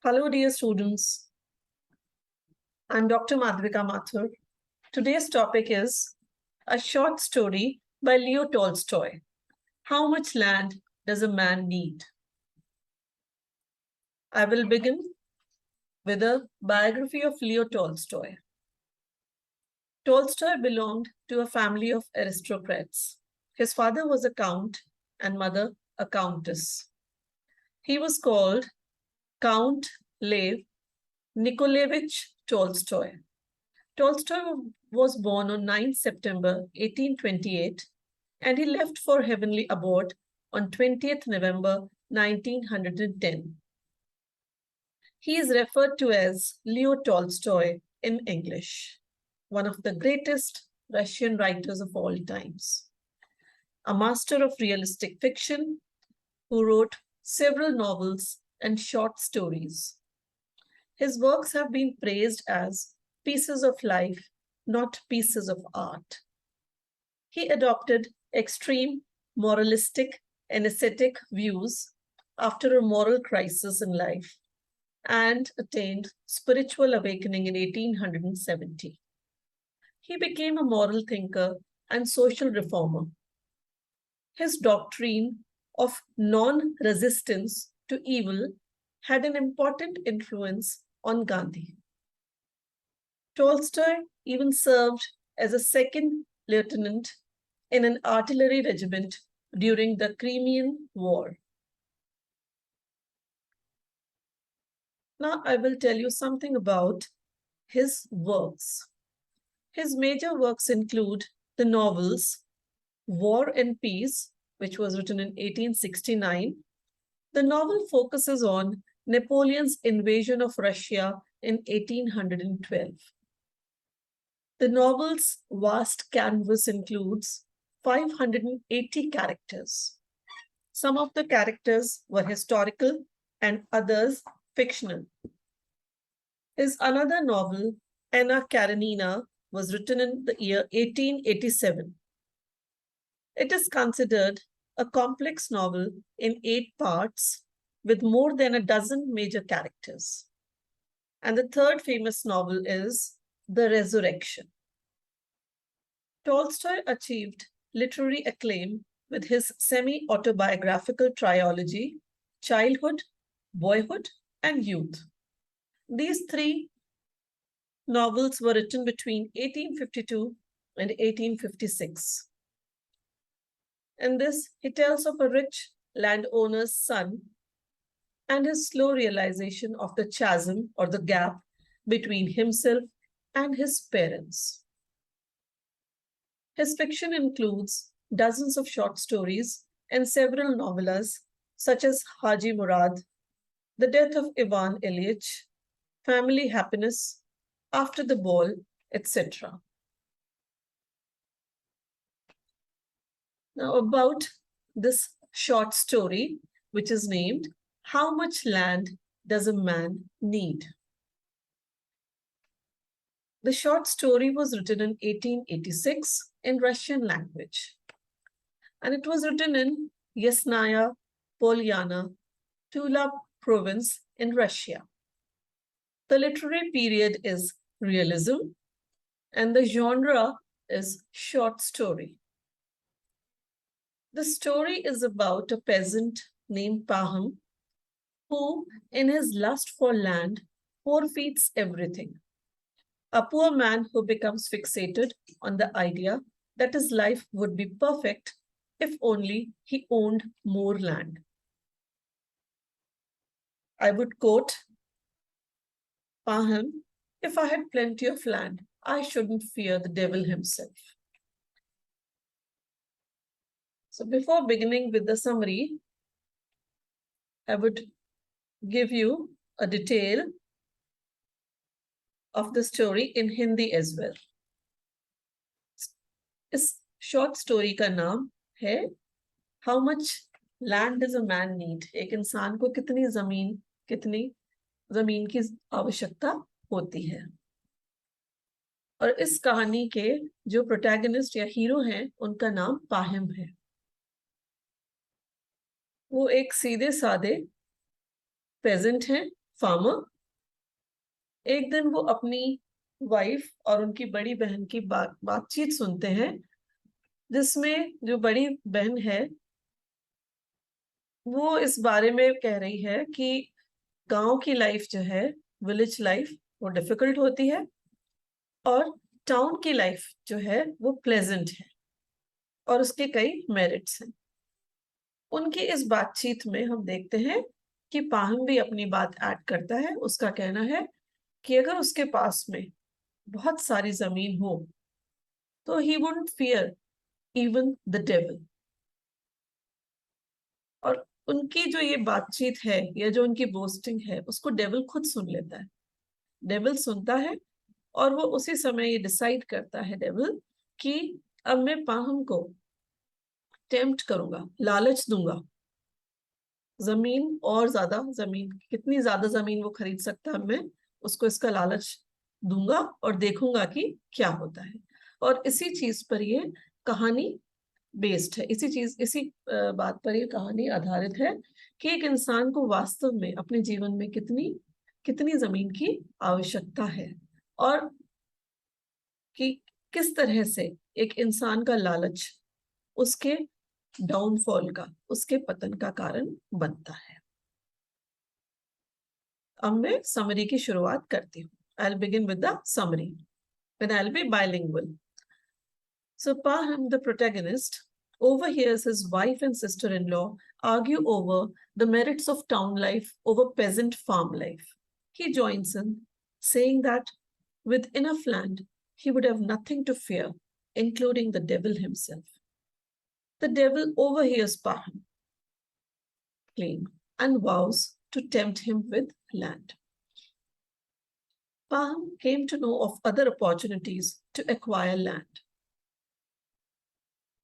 Hello, dear students. I'm Dr. Madhvika Mathur. Today's topic is a short story by Leo Tolstoy. How much land does a man need? I will begin with a biography of Leo Tolstoy. Tolstoy belonged to a family of aristocrats. His father was a count and mother a countess. He was called Count Lev Nikolaevich Tolstoy. Tolstoy was born on 9 September 1828 and he left for heavenly abode on 20th November 1910. He is referred to as Leo Tolstoy in English, one of the greatest Russian writers of all times, a master of realistic fiction who wrote several novels and short stories. His works have been praised as pieces of life, not pieces of art. He adopted extreme moralistic and ascetic views after a moral crisis in life and attained spiritual awakening in 1870. He became a moral thinker and social reformer. His doctrine of non-resistance to evil had an important influence on Gandhi. Tolstoy even served as a second lieutenant in an artillery regiment during the Crimean War. Now I will tell you something about his works. His major works include the novels War and Peace, which was written in 1869. The novel focuses on Napoleon's invasion of Russia in 1812. The novel's vast canvas includes 580 characters. Some of the characters were historical and others fictional. His another novel, Anna Karenina, was written in the year 1887. It is considered a complex novel in 8 parts with more than a dozen major characters. And the third famous novel is The Resurrection. Tolstoy achieved literary acclaim with his semi-autobiographical trilogy, Childhood, Boyhood, and Youth. These 3 novels were written between 1852 and 1856. In this, he tells of a rich landowner's son and his slow realization of the chasm or the gap between himself and his parents. His fiction includes dozens of short stories and several novellas such as Haji Murad, The Death of Ivan Ilyich, Family Happiness, After the Ball, etc. Now about this short story, which is named How Much Land Does a Man Need? The short story was written in 1886 in Russian language. And it was written in Yasnaya Polyana, Tula province in Russia. The literary period is realism and the genre is short story. The story is about a peasant named Paham who, in his lust for land, forfeits everything. A poor man who becomes fixated on the idea that his life would be perfect if only he owned more land. I would quote Paham, if I had plenty of land, I shouldn't fear the devil himself. So before beginning with the summary, I would give you a detail of the story in Hindi as well. इस short story का नाम है How much land does a man need? एक इंसान को कितनी जमीन की आवश्यकता होती है. और इस कहानी के जो प्रोटैगनिस्ट या हीरो हैं उनका नाम पाहिम है. वो एक सीधे साधे पेजेंट हैं, farmer. एक दिन वो अपनी वाइफ और उनकी बड़ी बहन की बातचीत सुनते हैं, जिसमें जो बड़ी बहन है वो इस बारे में कह रही है कि गांव की लाइफ जो है, विलेज लाइफ, वो डिफिकल्ट होती है और टाउन की लाइफ जो है वो प्लेजेंट है और उसके कई मेरिट्स हैं। उनकी इस बातचीत में हम देखते हैं कि पाहम भी अपनी बात ऐड करता है। उसका कहना है कि अगर उसके पास में बहुत सारी जमीन हो तो ही wouldn't fear even the devil. और उनकी जो ये बातचीत है या जो उनकी बोस्टिंग है उसको डेविल खुद सुन लेता है। डेविल सुनता है और वो उसी समय ये डिसाइड करता है डेविल कि अब मैं पाहम को टेम्प्ट करूंगा, लालच दूंगा। जमीन और ज्यादा जमीन, कितनी ज्यादा जमीन वो खरीद सकता है, मैं उसको इसका लालच दूंगा और देखूंगा कि क्या होता है। और इसी चीज पर ये कहानी बेस्ड है, इसी बात पर ये कहानी आधारित है कि एक इंसान को वास्तव में अपने जीवन में कितनी कितनी जमीन की आवश्यकता है और कि किस तरह से एक इंसान का लालच उसके डाउनफॉल का, उसके पतन का कारण बनता है। अब मैं समरी की शुरुआत करती हूँ। I'll begin with the summary and I'll be bilingual. So Paham, the protagonist, overhears his wife and sister-in-law argue over the merits of town life over peasant farm life. He joins in, saying that with enough land, he would have nothing to fear, including the devil himself. The devil overhears Paham claim and vows to tempt him with land. Paham came to know of other opportunities to acquire land.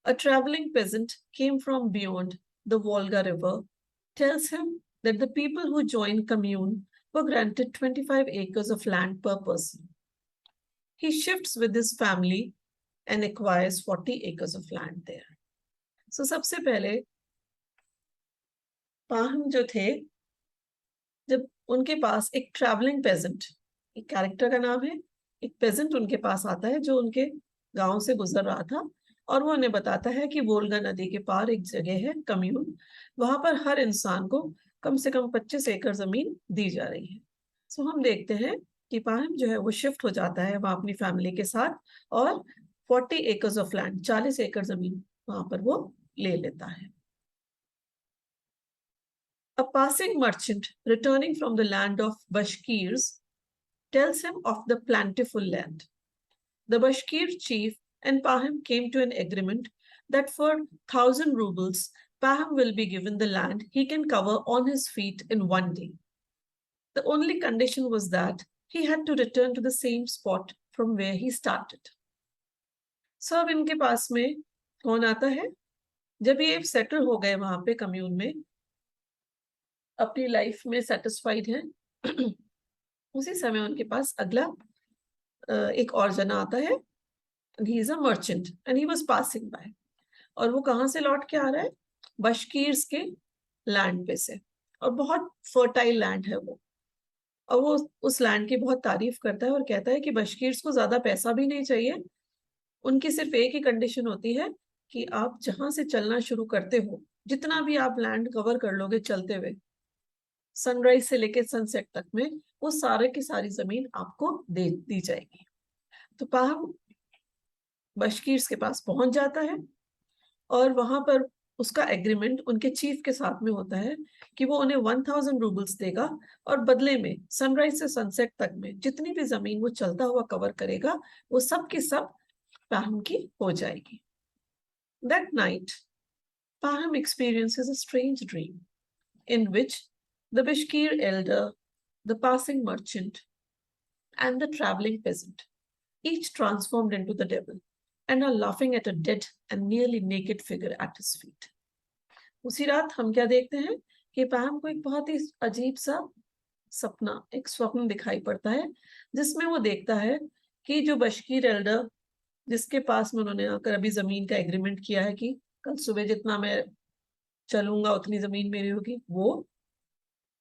A traveling peasant came from beyond the Volga River, tells him that the people who joined commune were granted 25 acres of land per person. He shifts with his family and acquires 40 acres of land there. So सबसे पहले पाहम जो थे, जब उनके पास एक travelling pageant, एक character का नाम है, एक पेजेंट उनके पास आता है जो उनके गांव से गुजर रहा था और वो उन्हें बताता है कि वोल्गा नदी के पार एक जगह है कम्यून, वहां पर हर इंसान को कम से कम 25 एकड़ जमीन दी जा रही है। सो हम देखते हैं कि पाहम जो है वो शिफ्ट हो जाता है वहां अपनी फैमिली के साथ और 40 एकर्स ऑफ लैंड, 40 एकड़ जमीन वहां पर वो ले लेता है। A passing merchant returning from the land of Bashkirs tells him of the plentiful land. The Bashkir chief and Paham came to an agreement that for 1,000 rubles, Paham will be given the land he can cover on his feet in one day. The only condition was that he had to return to the same spot from where he started. So अब इनके पास में कौन आता है? जब ये settle हो गए वहां पे कम्यून में, अपनी लाइफ में सेटिस्फाइड हैं, उसी समय उनके पास अगला एक और जना आता है। He is a merchant and he was passing by. और वो कहाँ से लौट के आ रहा है? बशकीर्स के लैंड पे से। और बहुत फर्टाइल लैंड है वो, और वो उस लैंड की बहुत तारीफ करता है और कहता है कि बशकीर्स को ज्यादा पैसा भी नहीं चाहिए, उनकी सिर्फ एक ही कंडीशन होती है कि आप जहां से चलना शुरू करते हो, जितना भी आप लैंड कवर कर लोगे चलते हुए, सनराइज से लेके सनसेट तक में, वो सारे की सारी जमीन आपको दे दी जाएगी। तो पाहम बशकीर्स के पास पहुंच जाता है और वहां पर उसका एग्रीमेंट उनके चीफ के साथ में होता है कि वो उन्हें 1,000 रूबल्स देगा और बदले में सनराइज से सनसेट तक में जितनी भी जमीन वो चलता हुआ कवर करेगा वो सब की सब पाहम की हो जाएगी। That night, Paham experiences a strange dream in which the Bashkir elder, the passing merchant, and the traveling peasant, each transformed into the devil, and are laughing at a dead and nearly naked figure at his feet. उसी रात हम क्या देखते हैं कि पाहम को एक बहुत ही अजीब सा सपना, एक स्वप्न दिखाई पड़ता है, जिसमें वो देखता है कि जो बशकीर एल्डर, जिसके पास में उन्होंने आकर अभी जमीन का एग्रीमेंट किया है कि कल सुबह जितना मैं चलूंगा उतनी जमीन मेरी होगी, वो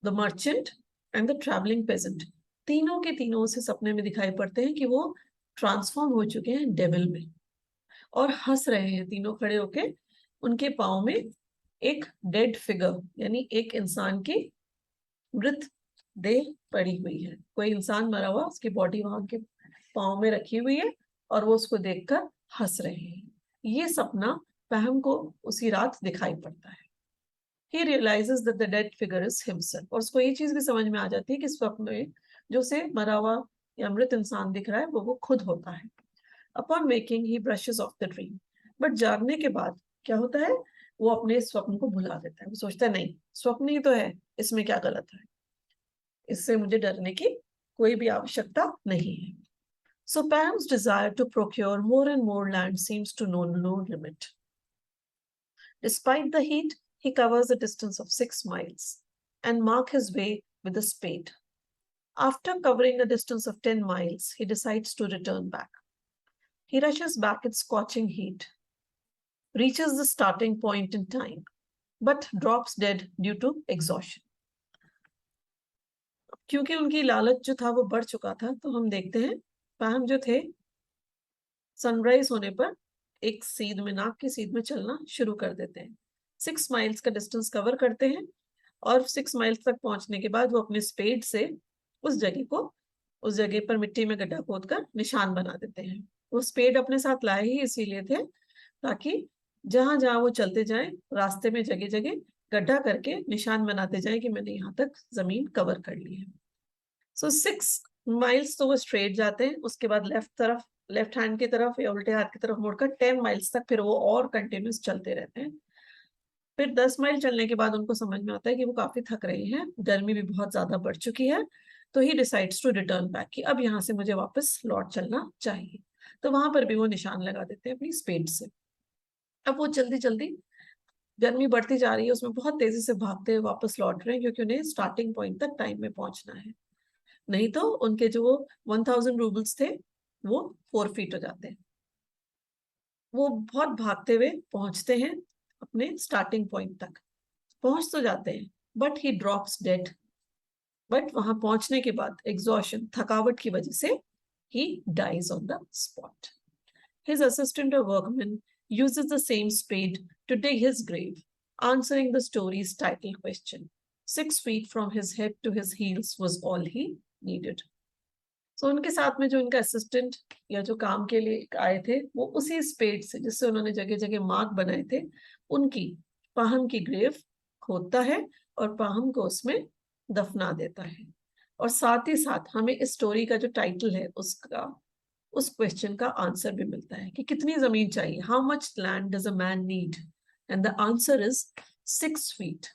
the merchant and the travelling peasant, तीनों के तीनों उसे सपने में दिखाई पड़ते हैं कि वो ट्रांसफॉर्म हो चुके हैं डेविल में और हंस रहे हैं तीनों खड़े होके। उनके पाँव में एक डेड फिगर यानी एक इंसान की मृत देह पड़ी हुई है। कोई इंसान मरा हुआ, उसकी बॉडी वहां के पाँव में रखी हुई है और वो उसको देखकर हंस रहे हैं। ये सपना पहम को उसी रात दिखाई पड़ता है। He realizes that the dead figure is himself. और उसको ये चीज भी समझ में आ जाती है कि स्वप्न में जो उसे मरा हुआ या मृत इंसान दिख रहा है वो खुद होता है। Upon waking, he brushes off the dream. But जागने के बाद क्या होता है, वो अपने स्वप्न को भुला देता है। वो सोचता है नहीं, स्वप्न ही तो है, इसमें क्या गलत है, इससे मुझे डरने की कोई भी आवश्यकता नहीं है। So Pam's desire to procure more and more land seems to know no limit. Despite the heat, he covers a distance of 6 miles and marks his way with a spade. After covering a distance of 10 miles, he decides to return back. He rushes back in scorching heat, reaches the starting point in time, but drops dead due to exhaustion. क्योंकि उनकी लालच जो था वो बढ़ चुका था, तो हम देखते हैं पैम जो थे सनराइज होने पर एक सीध में, नाक की सीध में चलना शुरू कर देते हैं। 6 माइल्स का डिस्टेंस कवर करते हैं और 6 माइल्स तक पहुंचने के बाद वो अपने स्पेड से उस जगह पर मिट्टी में गड्ढा खोदकर निशान बना देते हैं। वो स्पेड अपने साथ लाए ही इसीलिए थे ताकि जहां जहां वो चलते जाएं रास्ते में जगह जगह गड्ढा करके निशान बनाते जाएं कि मैंने यहाँ तक जमीन कवर कर ली है। सो 6 माइल्स तो वो स्ट्रेट जाते हैं, उसके बाद लेफ्ट हैंड की तरफ या उल्टे हाथ की तरफ मुड़कर 10 माइल्स तक फिर वो और कंटिन्यूस चलते रहते हैं। फिर 10 माइल चलने के बाद उनको समझ में आता है कि वो काफी थक रहे हैं, गर्मी भी बहुत ज्यादा बढ़ चुकी है, तो he decides to return back कि अब यहाँ से मुझे वापस लौट चलना चाहिए। तो वहां पर भी वो निशान लगा देते हैं अपनी स्पीड से। अब वो जल्दी जल्दी, गर्मी बढ़ती जा रही है, उसमें बहुत तेजी से भागते हुए वापस लौट रहे हैं क्योंकि उन्हें स्टार्टिंग पॉइंट तक टाइम में पहुंचना है, नहीं तो उनके जो 1000 रूबल्स थे वो फोरफीट हो जाते हैं। वो बहुत भागते हुए पहुंचते हैं अपने स्टार्टिंग पॉइंट तक, पहुंच तो जाते हैं but he drops dead. But वहां पहुंचने के बाद एग्जॉशन, थकावट की वजह से he dies on the spot. His assistant or workman uses the same spade to dig his grave, answering the story's title question. 6 feet from his head to his heels was all he needed. So उनके साथ में जो इनका assistant या जो काम के लिए आए थे, वो उसी स्पेड से जिससे उन्होंने जगह जगह मार्क बनाए थे, उनकी पाहम की ग्रेव खोदता है और पाहम को उसमें दफना देता है। और साथ ही साथ हमें इस स्टोरी का जो टाइटल है उस क्वेश्चन का आंसर भी मिलता है कि कितनी जमीन चाहिए, how much land does a man need, and the answer is 6 feet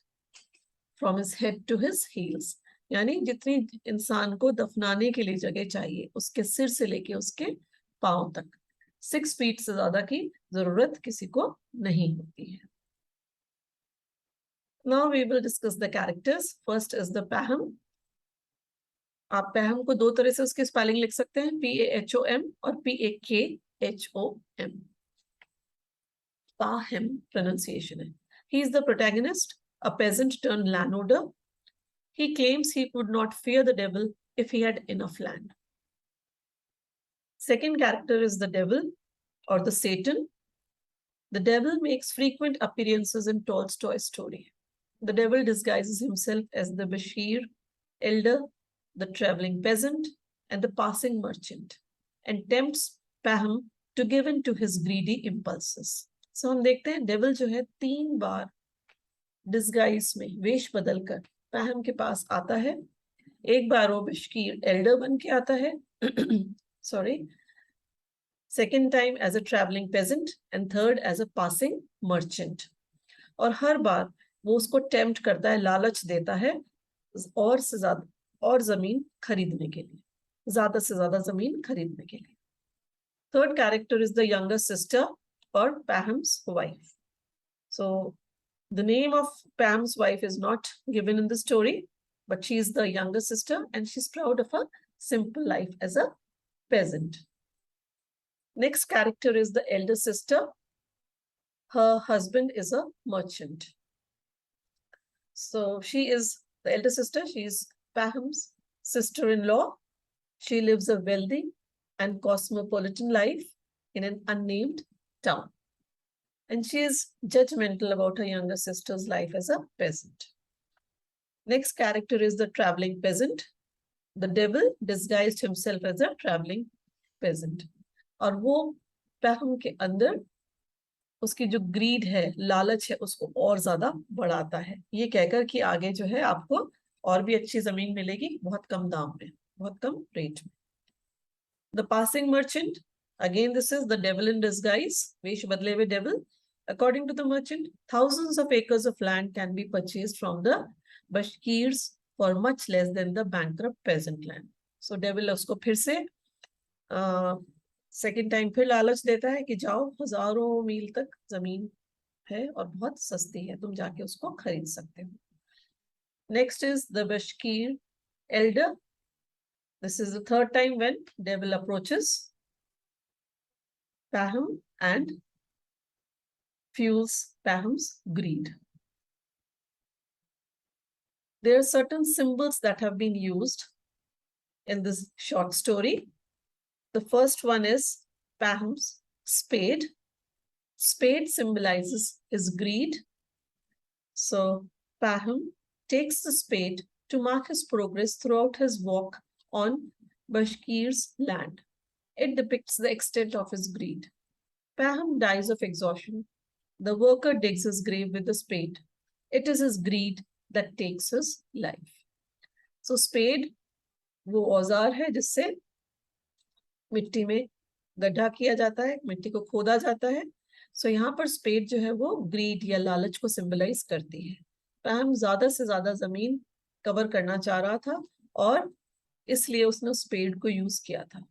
from his head to his heels. यानी जितनी इंसान को दफनाने के लिए जगह चाहिए उसके सिर से लेके उसके पांव तक, 6 feet से ज्यादा की जरूरत किसी को नहीं होती है। Now we will discuss the characters. First is the Pahom. आप पैहम को दो तरह से उसकी स्पेलिंग लिख सकते हैं, PAHOM और PAKHOM। पाहम प्रोनाउंसिएशन है। He is the protagonist, a peasant turned landowner. He claims he would not fear the devil if he had enough land. Second character is the devil or the Satan. The devil makes frequent appearances in Tolstoy's story. The devil disguises himself as the Bashir, elder, the traveling peasant, and the passing merchant, and tempts Paham to give in to his greedy impulses. So हम देखते हैं devil जो है 3 बार disguise में, वेश बदलकर पहम के पास आता है। एक बार वो बशकीर एल्डर बन के आता है sorry, second time as a travelling peasant and third as a passing merchant. और हर बार वो उसको टेम्प्ट करता है, लालच देता है और से ज्यादा और जमीन खरीदने के लिए, ज्यादा से ज्यादा जमीन खरीदने के लिए। Third character is the younger sister और Pahom's wife. So the name of Pam's wife is not given in the story, but she is the younger sister and she's proud of her simple life as a peasant. Next character is the elder sister. Her husband is a merchant. So she is the elder sister. She is Paham's sister-in-law. She lives a wealthy and cosmopolitan life in an unnamed town, and she is judgmental about her younger sister's life as a peasant. Next character is the traveling peasant. The devil disguised himself as a traveling peasant, और वो पैहम के अंदर उसकी जो grid है, लालच है, उसको और ज्यादा बढ़ाता है, ये कहकर कि आगे जो है आपको और भी अच्छी जमीन मिलेगी बहुत कम दाम में, बहुत कम रेट में. The passing merchant, again this is the devil in disguise, वेश बदले हुए devil. According to the merchant, thousands of acres of land can be purchased from the Bashkirs for much less than the bankrupt peasant land. So devil उसको फिर से second time फिर लालच देता है कि जाओ, हजारों मील तक जमीन है और बहुत सस्ती है, तुम जाके उसको खरीद सकते हो. Next is the बशकीर Elder. This is the third time when devil approaches Paham and fuels Paham's greed. There are certain symbols that have been used in this short story. The first one is Paham's spade. Spade symbolizes his greed. So Paham takes the spade to mark his progress throughout his walk on Bashkir's land. It depicts the extent of his greed. Paham dies of exhaustion. The worker digs his grave with a spade. It is his greed that takes his life. So spade वो औजार है जिससे मिट्टी में गड्ढा किया जाता है, मिट्टी को खोदा जाता है. सो यहाँ पर स्पेड जो है वो ग्रीड या लालच को सिंबलाइज करती है. पैम ज्यादा से ज्यादा जमीन कवर करना चाह रहा था और इसलिए उसने स्पेड को यूज किया था.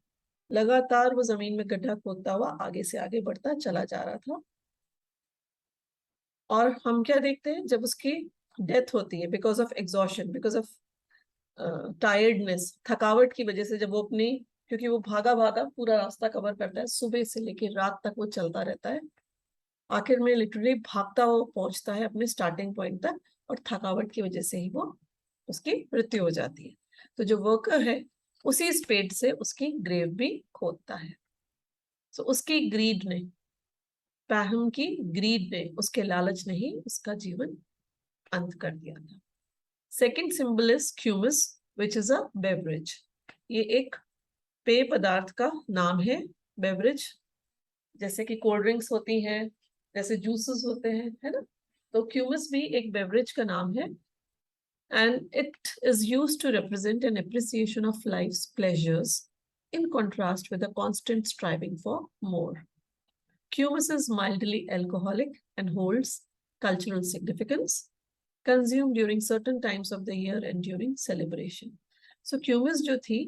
लगातार वो जमीन में गड्ढा खोदता हुआ आगे से आगे बढ़ता चला जा रहा था. और हम क्या देखते हैं, जब उसकी डेथ होती है because of exhaustion, because of tiredness, थकावट की वजह से, जब वो अपनी, क्योंकि वो भागा भागा पूरा रास्ता कवर करता है, सुबह से लेकर रात तक वो चलता रहता है, आखिर में लिटरली भागता वो पहुंचता है अपने स्टार्टिंग पॉइंट तक, और थकावट की वजह से ही वो उसकी मृत्यु हो जाती है. तो जो वर्कर है उसी स्पेड से उसकी ग्रेव भी खोदता है. तो उसकी ग्रीड ने, पैहम की ग्रीड ने, उसके लालच ने ही उसका जीवन अंत कर दिया था. Second symbol is kumis which is a beverage. ये एक पेय पदार्थ का नाम है. बेवरेज जैसे कि कोल्ड ड्रिंक्स होती हैं, जैसे जूसेस होते हैं, है ना. तो क्यूमिस भी एक बेवरेज का नाम है. And it is used to represent an appreciation of life's pleasures in contrast with a constant striving for more. Qumus is mildly alcoholic and holds cultural significance, consumed during certain times of the year and during celebration. So Qumus जो थी,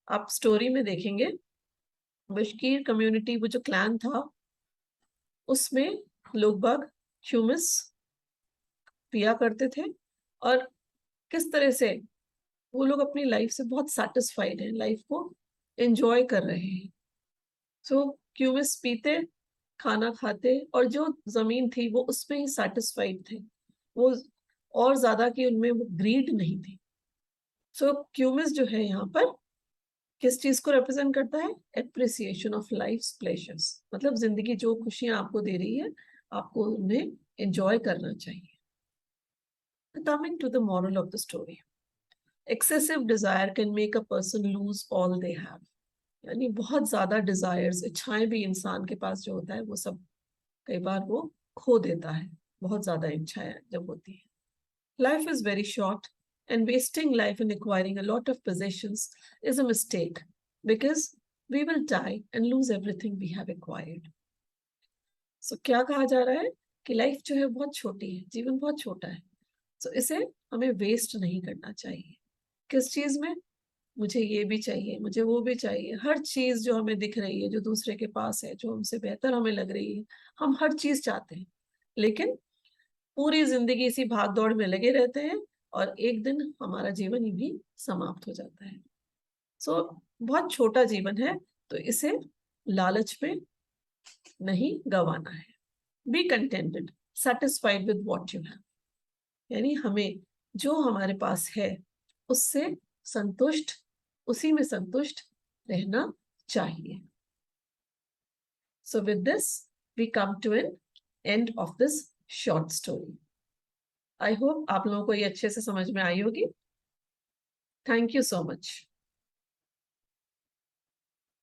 आप story में देखेंगे, बशकीर community, वो जो clan था, उसमें लोग बाग क्यूमिस पिया करते थे और किस तरह से वो लोग अपनी लाइफ से बहुत सेटिस्फाइड हैं, लाइफ को एंजॉय कर रहे हैं. सो क्यूमिस पीते, खाना खाते, और जो जमीन थी वो उसमें ही सेटिस्फाइड थे, वो और ज्यादा की उनमें वो ग्रीड नहीं थी. सो क्यूमिस जो है यहाँ पर किस चीज को रिप्रेजेंट करता है? Appreciation of life's pleasures. मतलब जिंदगी जो खुशियां आपको दे रही है, आपको उन्हें एंजॉय करना चाहिए. Coming to the moral of the story, excessive desire can make a person lose all they have. यानी बहुत ज्यादा डिजायर्स, इच्छाएं भी इंसान के पास जो होता है वो सब कई बार वो खो देता है, बहुत ज्यादा इच्छाएं जब होती है. Life is very short and wasting life in acquiring a lot of possessions is a mistake because we will die and lose everything we have acquired. So क्या कहा जा रहा है कि लाइफ जो है बहुत छोटी है, जीवन बहुत छोटा है, तो इसे हमें वेस्ट नहीं करना चाहिए. किस चीज में? मुझे ये भी चाहिए, मुझे वो भी चाहिए, हर चीज जो हमें दिख रही है, जो दूसरे के पास है, जो हमसे बेहतर हमें लग रही है, हम हर चीज चाहते हैं, लेकिन पूरी जिंदगी इसी भाग दौड़ में लगे रहते हैं और एक दिन हमारा जीवन ही भी समाप्त हो जाता है. सो बहुत छोटा जीवन है, तो इसे लालच में नहीं गंवाना है. बी उससे संतुष्ट, उसी में संतुष्ट रहना चाहिए. So with this, we come to an end of this short story. I hope आप लोगों को ये अच्छे से समझ में आई होगी. Thank you so much.